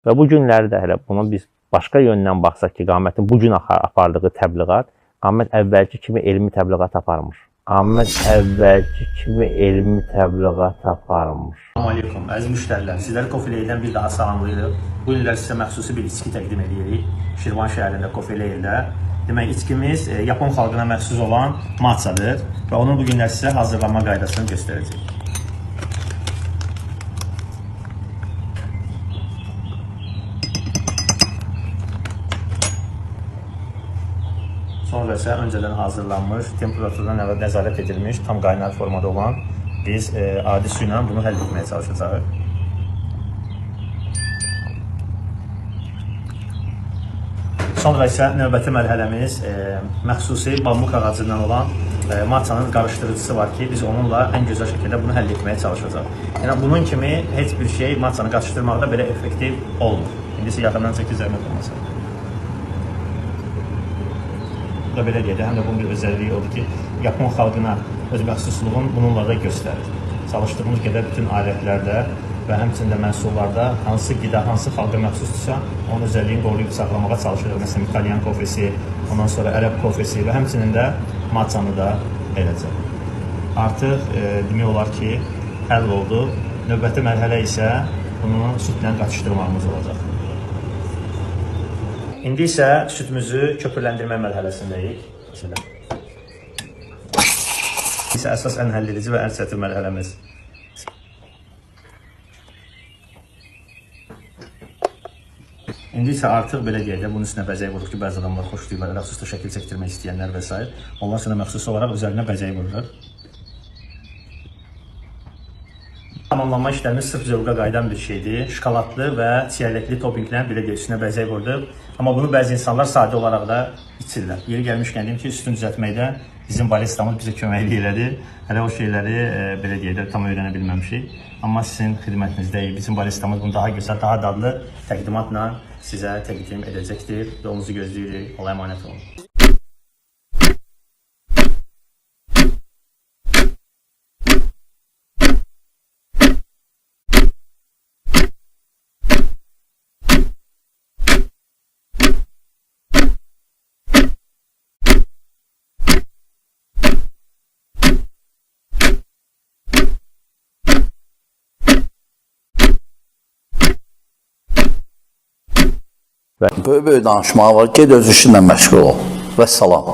Və bu günlərdə hələ bunu biz başqa yöndən baxsaq ki, qamətin bu gün apardığı təbliğat, qamət əvvəlki kimi elmi təbliğat aparmır. Qamət əvvəlki kimi elmi təbliğat aparmır. Assalamu aleykum, əziz müştərilər. Sizləri Coffee-Lay'dən bir daha salamlayırıq. Bu günlər sizə məxsusi bir içki təqdim edirik. Şirvan şəhərində Coffee-Lay'də. Demək, içkimiz Yapon xalqına məxsus olan matchadır və onun bu günlər sizə hazırlanma qaydasını göstərəcək. Sonra isə öncədən hazırlanmış, temperaturdan nəzarət edilmiş, tam qaynar formada olan biz adi su ilə bunu həll etməyə çalışacağıq. Sonra isə növbəti mərhələmiz məxsusi bambuk ağacından olan matchanın qarışdırıcısı var ki, biz onunla ən gözəl şəkildə bunu həll etməyə çalışacağıq. Yəni bunun kimi heç bir şey matchanı qarışdırmaqda belə effektiv olmur. İndi isə yaxından çəkil zəhmət olmasın. Bu da belə deyək, həm də bunun bir özelliyi odur ki, Yapon xalqına öz məxsusluğunu bununla da göstərir. Çalışdığımız qədər bütün alətlərdə və həmçində məhsullarda hansı qida, hansı xalqa məxsusdursa, onun özəlliyini qoruyub saxlamağa çalışırıq. Məsələn, İtalyan kofesi, ondan sonra Ərəb kofesi və həmçinin də matchanı da eləcə. Artıq demək olar ki, həll oldu. Növbəti mərhələ isə bunu südlə qatışdırmağımız olacaq. İndi isə südümüzü köpürləndirmə mərhələsindəyik. İsə əsas ən həlledici və ən çətin mərhələmiz. İndi isə artıq belə deyək də, bunun üstünə bəzək vururuq ki, bəzi adamlar xoşlayırlar, xüsusilə şəkil çəkdirmək istəyənlər və s. Onlar üçün məxsus olaraq üzərinə bəzək vururuq. Tamamlanma işlərimiz sırf zövqə qaydan bir şeydir. Şokoladlı və çiyələkli toppinglə belə deyək, üstünə bəzək vurduq. Amma bunu bəzi insanlar sadə olaraq da içirlər. Yeri gəlmişkən deyim ki, üstünü düzəltməkdə bizim baristamız bizə köməklik elədi. Hələ o şeyləri belə deyək də tam öyrənə bilməmişik. Amma sizin xidmətinizdəyik. Bizim baristamız bunu daha gözəl, daha dadlı təqdimatla sizə təqdim edəcəkdir. Yolunuzu gözləyirik. Allah'a emanet olun. Böyük danışmağı var, ged öz işinlə məşğul ol. Vəssalam.